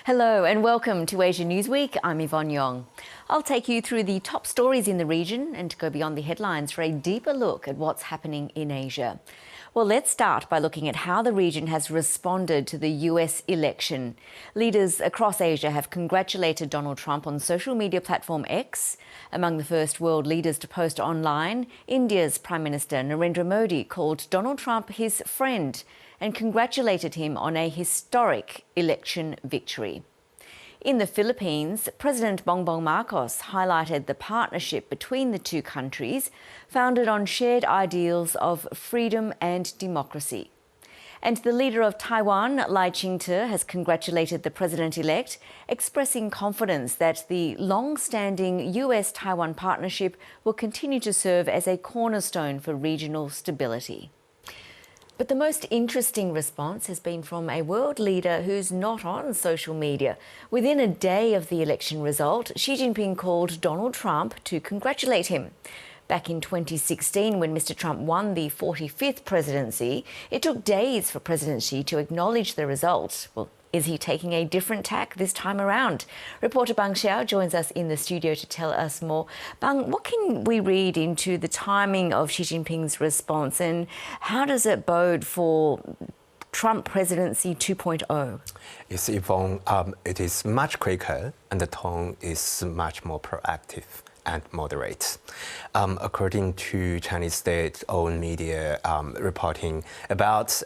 Hello and welcome to Asia Newsweek. I'm Yvonne Yong. I'll take you through the top stories in the region and go beyond the headlines for a deeper look at what's happening in Asia. Well, let's start by looking at how the region has responded to the US election. Leaders across Asia have congratulated Donald Trump on social media platform X. Among the first world leaders to post online, India's Prime Minister Narendra Modi called Donald Trump his friend and congratulated him on a historic election victory. In the Philippines, President Bongbong Marcos highlighted the partnership between the two countries, founded on shared ideals of freedom and democracy. And the leader of Taiwan, Lai Ching-te, has congratulated the president-elect, expressing confidence that the long-standing US-Taiwan partnership will continue to serve as a cornerstone for regional stability. But the most interesting response has been from a world leader who's not on social media. Within a day of the election result, Xi Jinping called Donald Trump to congratulate him. Back in 2016, when Mr. Trump won the 45th presidency, it took days for President Xi to acknowledge the result. Well, is he taking a different tack this time around? Reporter Bang Xiao joins us in the studio to tell us more. Bang, what can we read into the timing of Xi Jinping's response and how does it bode for Trump presidency 2.0? Yes, Yvonne, it is much quicker and the tone is much more proactive and moderate. According to Chinese state-owned media reporting about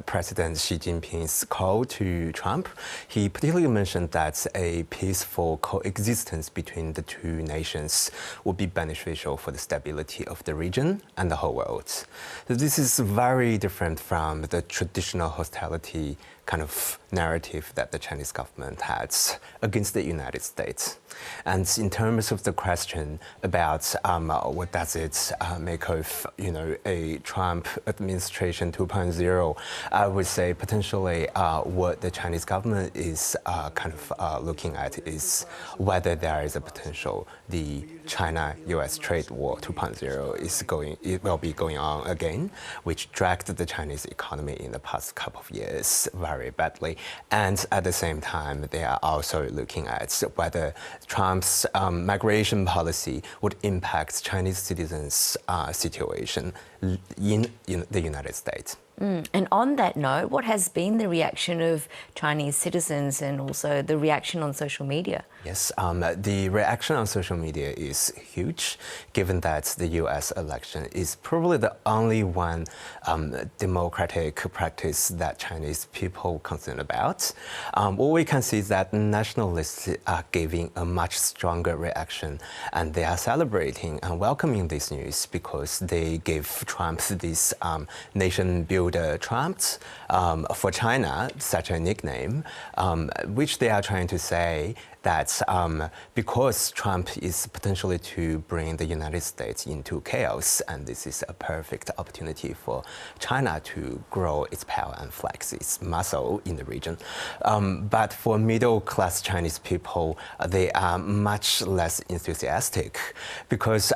President Xi Jinping's call to Trump, he particularly mentioned that a peaceful coexistence between the two nations would be beneficial for the stability of the region and the whole world. So this is very different from the traditional hostility kind of narrative that the Chinese government has against the United States. And in terms of the question about what does it make of, a Trump administration 2.0, I would say potentially what the Chinese government is looking at is whether there is a potential the China-US trade war 2.0 will be going on again, which dragged the Chinese economy in the past couple of years very badly. And at the same time, they are also looking at whether Trump's migration policy would impact Chinese citizens' situation in the United States. And on that note, what has been the reaction of Chinese citizens and also the reaction on social media? Yes, the reaction on social media is huge, given that the US election is probably the only one democratic practice that Chinese people concerned about. What we can see is that nationalists are giving a much stronger reaction, and they are celebrating and welcoming this news because they give Trump this nation builder Trump for China, such a nickname, which they are trying to say that because Trump is potentially to bring the United States into chaos, and this is a perfect opportunity for China to grow its power and flex its muscle in the region. But for middle-class Chinese people, they are much less enthusiastic because,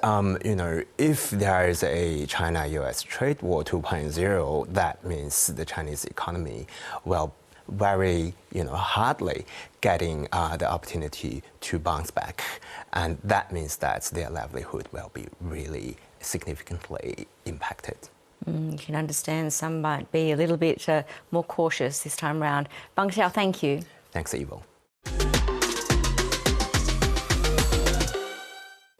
if there is a China-US trade war 2.0, that means the Chinese economy will very hardly getting the opportunity to bounce back. And that means that their livelihood will be really significantly impacted. You can understand some might be a little bit more cautious this time around. Bang Xiao, thank you. Thanks, Yvonne.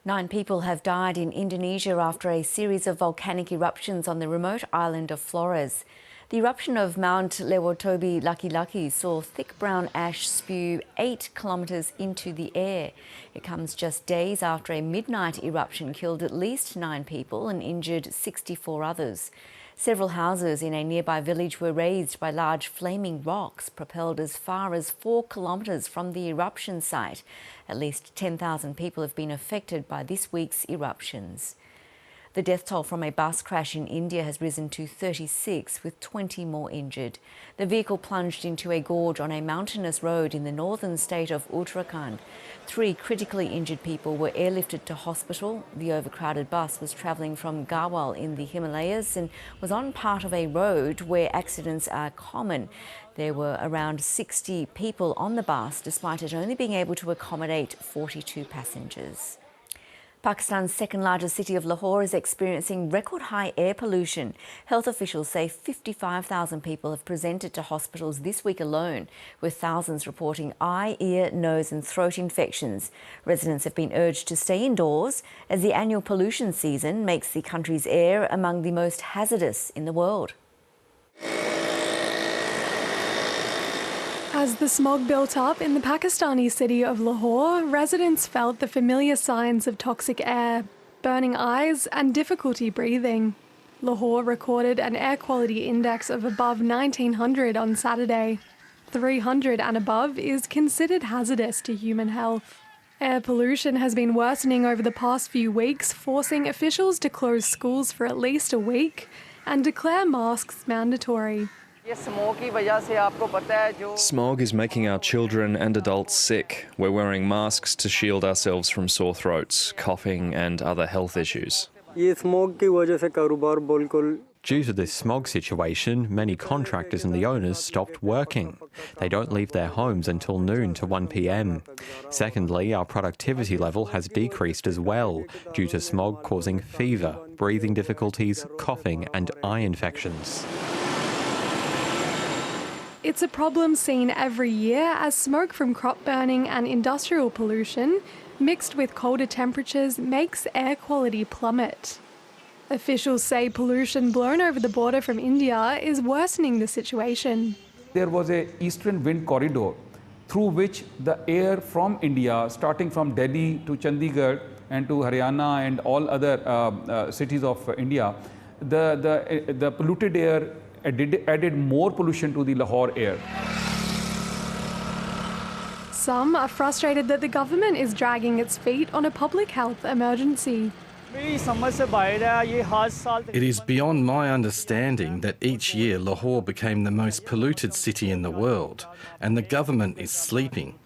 9 people have died in Indonesia after a series of volcanic eruptions on the remote island of Flores. The eruption of Mount Lewotobi Laki Laki saw thick brown ash spew 8 kilometres into the air. It comes just days after a midnight eruption killed at least 9 people and injured 64 others. Several houses in a nearby village were razed by large flaming rocks propelled as far as 4 kilometres from the eruption site. At least 10,000 people have been affected by this week's eruptions. The death toll from a bus crash in India has risen to 36, with 20 more injured. The vehicle plunged into a gorge on a mountainous road in the northern state of Uttarakhand. 3 critically injured people were airlifted to hospital. The overcrowded bus was travelling from Garhwal in the Himalayas and was on part of a road where accidents are common. There were around 60 people on the bus, despite it only being able to accommodate 42 passengers. Pakistan's second largest city of Lahore is experiencing record high air pollution. Health officials say 55,000 people have presented to hospitals this week alone, with thousands reporting eye, ear, nose and throat infections. Residents have been urged to stay indoors as the annual pollution season makes the country's air among the most hazardous in the world. As the smog built up in the Pakistani city of Lahore, residents felt the familiar signs of toxic air, burning eyes and difficulty breathing. Lahore recorded an air quality index of above 1900 on Saturday. 300 and above is considered hazardous to human health. Air pollution has been worsening over the past few weeks, forcing officials to close schools for at least a week and declare masks mandatory. Smog is making our children and adults sick. We're wearing masks to shield ourselves from sore throats, coughing and other health issues. Due to this smog situation, many contractors and the owners stopped working. They don't leave their homes until noon to 1 p.m. Secondly, our productivity level has decreased as well, due to smog causing fever, breathing difficulties, coughing and eye infections. It's a problem seen every year as smoke from crop burning and industrial pollution, mixed with colder temperatures, makes air quality plummet. Officials say pollution blown over the border from India is worsening the situation. There was an eastern wind corridor through which the air from India, starting from Delhi to Chandigarh and to Haryana and all other cities of India, the polluted air added more pollution to the Lahore air. Some are frustrated that the government is dragging its feet on a public health emergency. It is beyond my understanding that each year Lahore became the most polluted city in the world, and the government is sleeping.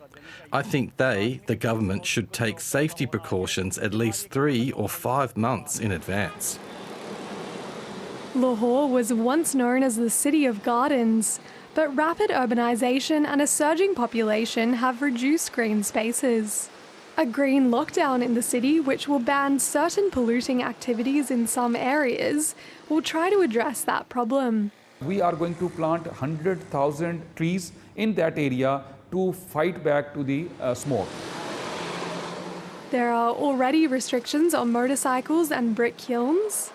I think the government, should take safety precautions at least 3 or 5 months in advance. Lahore was once known as the City of Gardens, but rapid urbanisation and a surging population have reduced green spaces. A green lockdown in the city, which will ban certain polluting activities in some areas, will try to address that problem. We are going to plant 100,000 trees in that area to fight back to the smoke. There are already restrictions on motorcycles and brick kilns.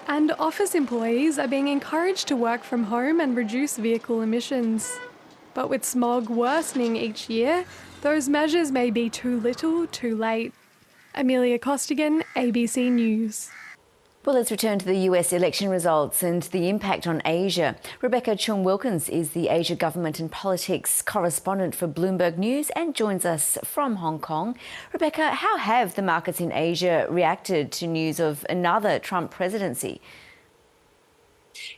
And office employees are being encouraged to work from home and reduce vehicle emissions. But with smog worsening each year, those measures may be too little, too late. Amelia Costigan, ABC News. Well, let's return to the US election results and the impact on Asia. Rebecca Choong Wilkins is the Asia government and politics correspondent for Bloomberg News and joins us from Hong Kong. Rebecca, how have the markets in Asia reacted to news of another Trump presidency?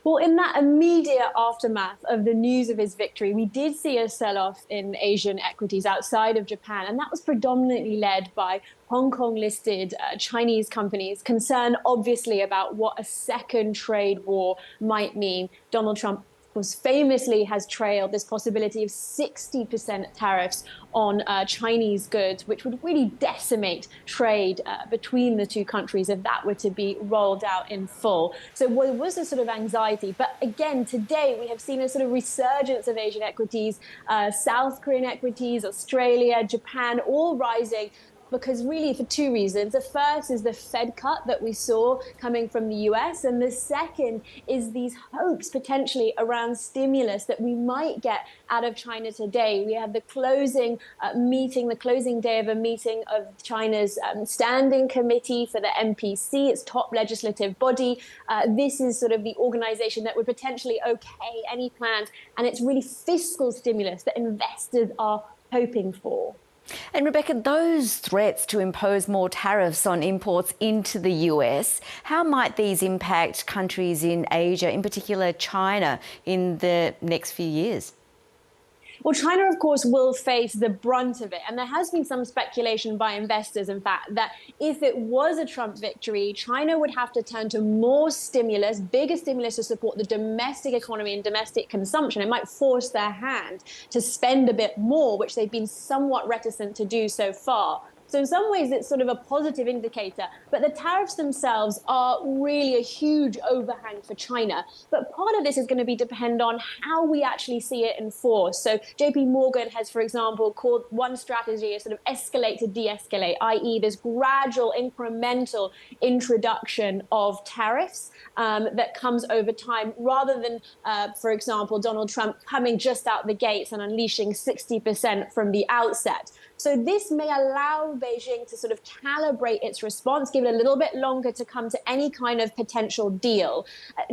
Well, in that immediate aftermath of the news of his victory, we did see a sell-off in Asian equities outside of Japan, and that was predominantly led by Hong Kong-listed Chinese companies, concerned obviously about what a second trade war might mean. Donald Trump famously has trailed this possibility of 60% tariffs on Chinese goods, which would really decimate trade between the two countries if that were to be rolled out in full. So there was a sort of anxiety. But again, today we have seen a sort of resurgence of Asian equities, South Korean equities, Australia, Japan, all rising, because really for 2 reasons. The first is the Fed cut that we saw coming from the US, and the second is these hopes potentially around stimulus that we might get out of China today. We have the closing meeting, the closing day of a meeting of China's standing committee for the MPC, its top legislative body. This is sort of the organization that would potentially okay any plans, and it's really fiscal stimulus that investors are hoping for. And Rebecca, those threats to impose more tariffs on imports into the US, how might these impact countries in Asia, in particular China, in the next few years? Well, China, of course, will face the brunt of it. And there has been some speculation by investors, in fact, that if it was a Trump victory, China would have to turn to more stimulus, bigger stimulus to support the domestic economy and domestic consumption. It might force their hand to spend a bit more, which they've been somewhat reticent to do so far. So in some ways, it's sort of a positive indicator. But the tariffs themselves are really a huge overhang for China. But part of this is going to depend on how we actually see it enforced. So JP Morgan has, for example, called one strategy a sort of escalate to de-escalate, i.e. this gradual, incremental introduction of tariffs that comes over time, rather than, for example, Donald Trump coming just out the gates and unleashing 60% from the outset. So this may allow Beijing to sort of calibrate its response, give it a little bit longer to come to any kind of potential deal.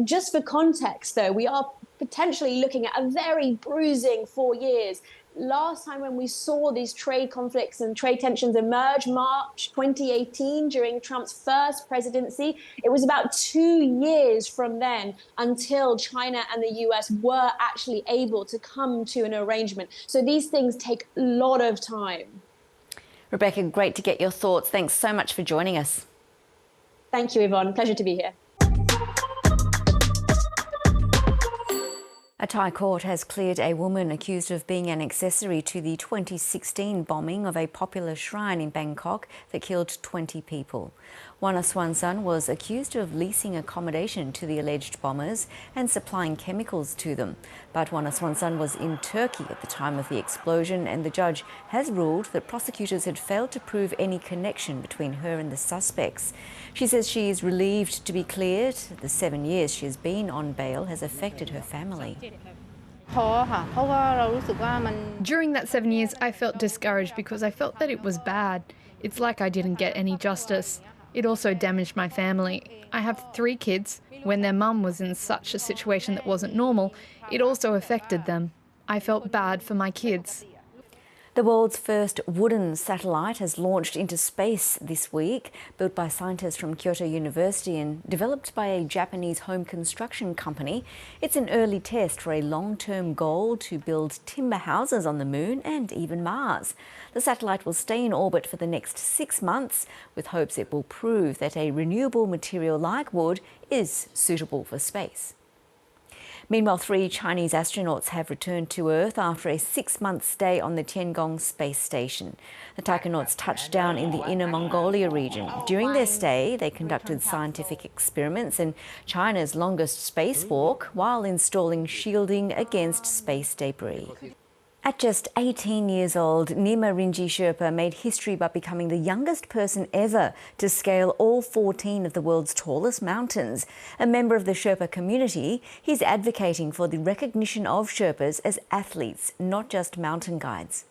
Just for context, though, we are potentially looking at a very bruising 4 years. Last time when we saw these trade conflicts and trade tensions emerge, March 2018, during Trump's first presidency, it was about 2 years from then until China and the US were actually able to come to an arrangement. So these things take a lot of time. Rebecca, great to get your thoughts. Thanks so much for joining us. Thank you, Yvonne. Pleasure to be here. A Thai court has cleared a woman accused of being an accessory to the 2016 bombing of a popular shrine in Bangkok that killed 20 people. Wana Suansan was accused of leasing accommodation to the alleged bombers and supplying chemicals to them. But Wana Suansan was in Turkey at the time of the explosion, and the judge has ruled that prosecutors had failed to prove any connection between her and the suspects. She says she is relieved to be cleared. The 7 years she has been on bail has affected her family. During that 7 years, I felt discouraged because I felt that it was bad. It's like I didn't get any justice. It also damaged my family. I have 3 kids. When their mum was in such a situation that wasn't normal, it also affected them. I felt bad for my kids. The world's first wooden satellite has launched into space this week, built by scientists from Kyoto University and developed by a Japanese home construction company. It's an early test for a long-term goal to build timber houses on the Moon and even Mars. The satellite will stay in orbit for the next 6 months, with hopes it will prove that a renewable material like wood is suitable for space. Meanwhile, 3 Chinese astronauts have returned to Earth after a 6-month stay on the Tiangong space station. The taikonauts touched down in the Inner Mongolia region. During their stay, they conducted scientific experiments and China's longest spacewalk while installing shielding against space debris. At just 18 years old, Nima Rinji Sherpa made history by becoming the youngest person ever to scale all 14 of the world's tallest mountains. A member of the Sherpa community, he's advocating for the recognition of Sherpas as athletes, not just mountain guides.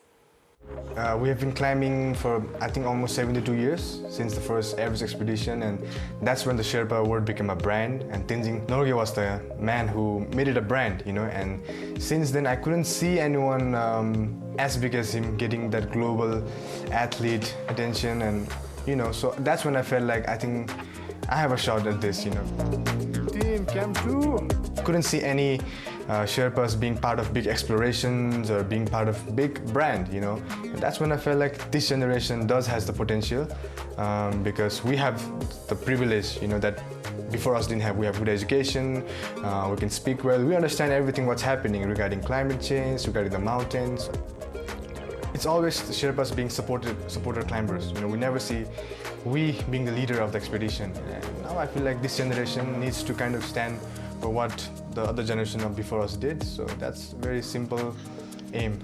We have been climbing for, I think, almost 72 years since the first Everest expedition, and that's when the Sherpa word became a brand, and Tenzing Norgay was the man who made it a brand, and since then I couldn't see anyone as big as him getting that global athlete attention, and so that's when I felt like I think I have a shot at this, Team Camp 2! Couldn't see any Sherpas being part of big explorations or being part of big brand, And that's when I felt like this generation has the potential because we have the privilege, that before us didn't have. We have good education, we can speak well, we understand everything what's happening regarding climate change, regarding the mountains. It's always the Sherpas being supporter climbers. We never see we being the leader of the expedition. And now I feel like this generation needs to kind of stand for what the other generation of before us did. So that's a very simple aim.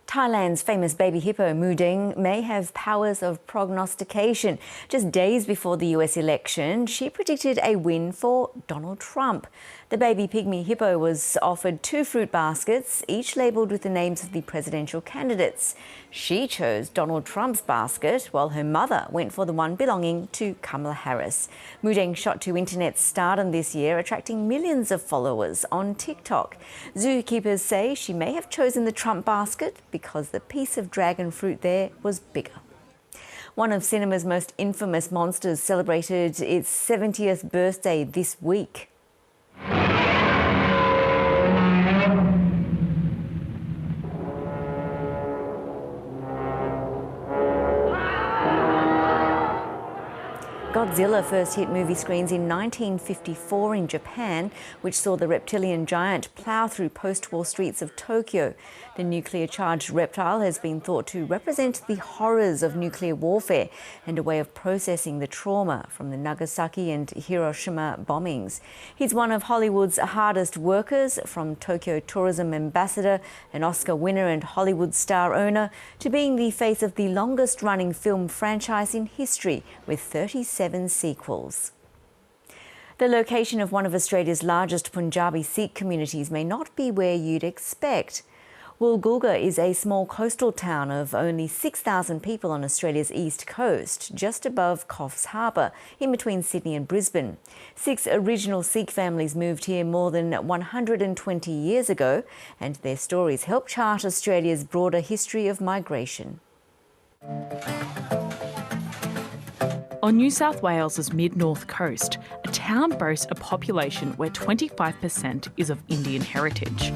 Thailand's famous baby hippo MooDeng may have powers of prognostication. Just days before the US election, she predicted a win for Donald Trump. The baby pygmy hippo was offered 2 fruit baskets, each labelled with the names of the presidential candidates. She chose Donald Trump's basket, while her mother went for the one belonging to Kamala Harris. MooDeng shot to internet stardom this year, attracting millions of followers on TikTok. Zookeepers say she may have chosen the Trump basket because because the piece of dragon fruit there was bigger. One of cinema's most infamous monsters celebrated its 70th birthday this week. Godzilla first hit movie screens in 1954 in Japan, which saw the reptilian giant plough through post-war streets of Tokyo. The nuclear-charged reptile has been thought to represent the horrors of nuclear warfare and a way of processing the trauma from the Nagasaki and Hiroshima bombings. He's one of Hollywood's hardest workers, from Tokyo tourism ambassador, an Oscar winner and Hollywood star owner, to being the face of the longest-running film franchise in history, with 37 sequels. The location of one of Australia's largest Punjabi Sikh communities may not be where you'd expect. Woolgoolga is a small coastal town of only 6,000 people on Australia's east coast, just above Coffs Harbour, in between Sydney and Brisbane. 6 original Sikh families moved here more than 120 years ago, and their stories help chart Australia's broader history of migration. On New South Wales' mid-north coast, a town boasts a population where 25% is of Indian heritage.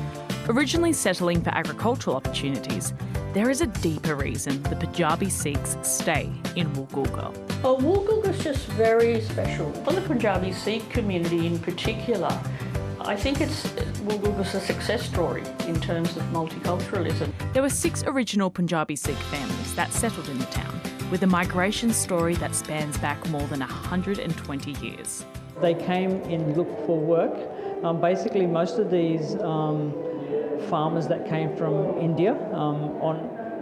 Originally settling for agricultural opportunities, there is a deeper reason the Punjabi Sikhs stay in Woolgoolga. Well, Woolgoolga is just very special. For the Punjabi Sikh community in particular, I think Woolgoolga's a success story in terms of multiculturalism. There were 6 original Punjabi Sikh families that settled in the town, with a migration story that spans back more than 120 years. They came in, looked for work. Basically, most of these farmers that came from India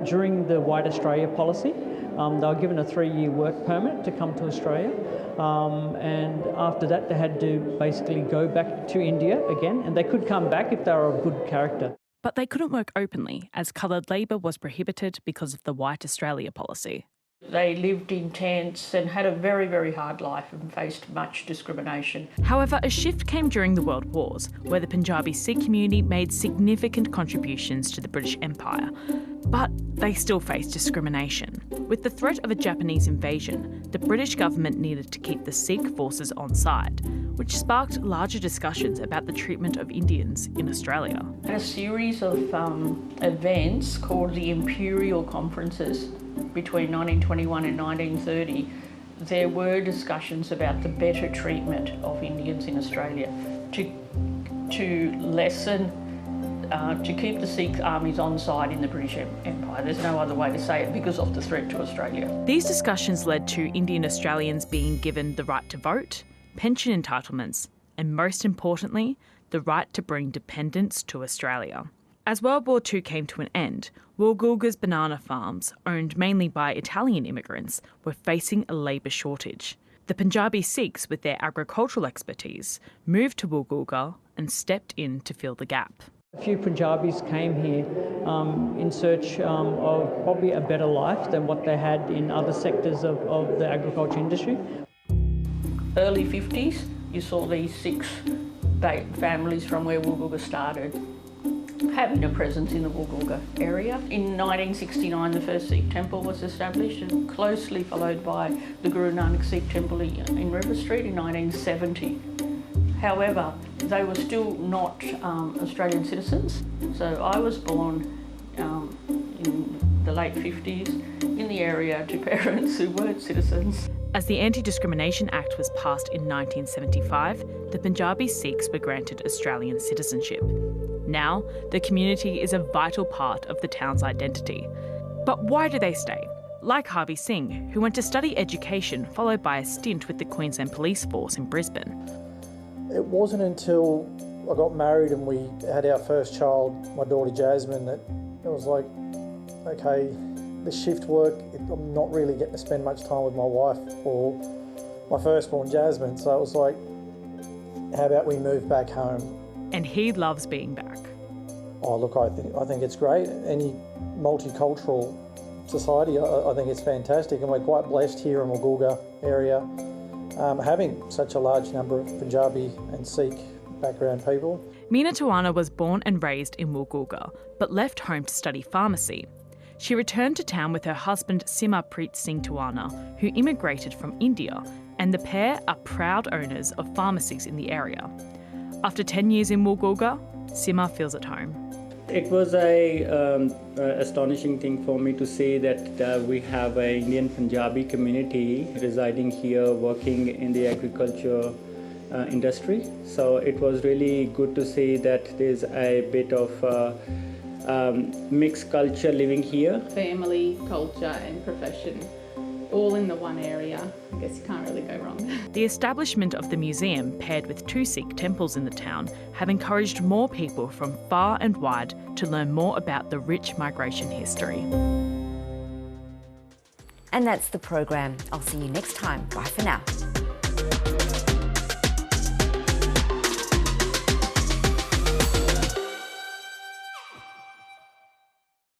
during the White Australia policy, they were given a 3-year work permit to come to Australia. And after that, they had to basically go back to India again, and they could come back if they were of good character. But they couldn't work openly, as coloured labour was prohibited because of the White Australia policy. They lived in tents and had a very, very hard life and faced much discrimination. However, a shift came during the World Wars, where the Punjabi Sikh community made significant contributions to the British Empire. But they still faced discrimination. With the threat of a Japanese invasion, the British government needed to keep the Sikh forces on side, which sparked larger discussions about the treatment of Indians in Australia. A series of events called the Imperial Conferences between 1921 and 1930, there were discussions about the better treatment of Indians in Australia to lessen, to keep the Sikh armies on side in the British Empire. There's no other way to say it, because of the threat to Australia. These discussions led to Indian Australians being given the right to vote, pension entitlements, and most importantly, the right to bring dependents to Australia. As World War II came to an end, Woolgoolga's banana farms, owned mainly by Italian immigrants, were facing a labour shortage. The Punjabi Sikhs, with their agricultural expertise, moved to Woolgoolga and stepped in to fill the gap. A few Punjabis came here in search of probably a better life than what they had in other sectors of the agriculture industry. Early 50s, you saw these 6 families from where Woolgoolga started having a presence in the Woolgoolga area. In 1969, the first Sikh temple was established, and closely followed by the Guru Nanak Sikh temple in River Street in 1970. However, they were still not Australian citizens. So I was born in the late 50s in the area to parents who weren't citizens. As the Anti-Discrimination Act was passed in 1975, the Punjabi Sikhs were granted Australian citizenship. Now, the community is a vital part of the town's identity. But why do they stay? Like Harvey Singh, who went to study education, followed by a stint with the Queensland Police Force in Brisbane. It wasn't until I got married and we had our first child, my daughter Jasmine, that it was like, okay, the shift work, I'm not really getting to spend much time with my wife or my firstborn Jasmine. So it was like, how about we move back home? And he loves being back. Oh, look, I think it's great. Any multicultural society, I think it's fantastic, and we're quite blessed here in the Woolgoolga area, having such a large number of Punjabi and Sikh background people. Mina Tawana was born and raised in Woolgoolga, but left home to study pharmacy. She returned to town with her husband Sima Preet Singh Tawana, who immigrated from India, and the pair are proud owners of pharmacies in the area. After 10 years in Woolgoolga, Sima feels at home. It was a astonishing thing for me to see that we have an Indian Punjabi community residing here, working in the agriculture industry. So it was really good to see that there's a bit of mixed culture living here. Family, culture and profession, all in the one area. I guess you can't really go wrong. The establishment of the museum, paired with 2 Sikh temples in the town, have encouraged more people from far and wide to learn more about the rich migration history. And that's the program. I'll see you next time. Bye for now.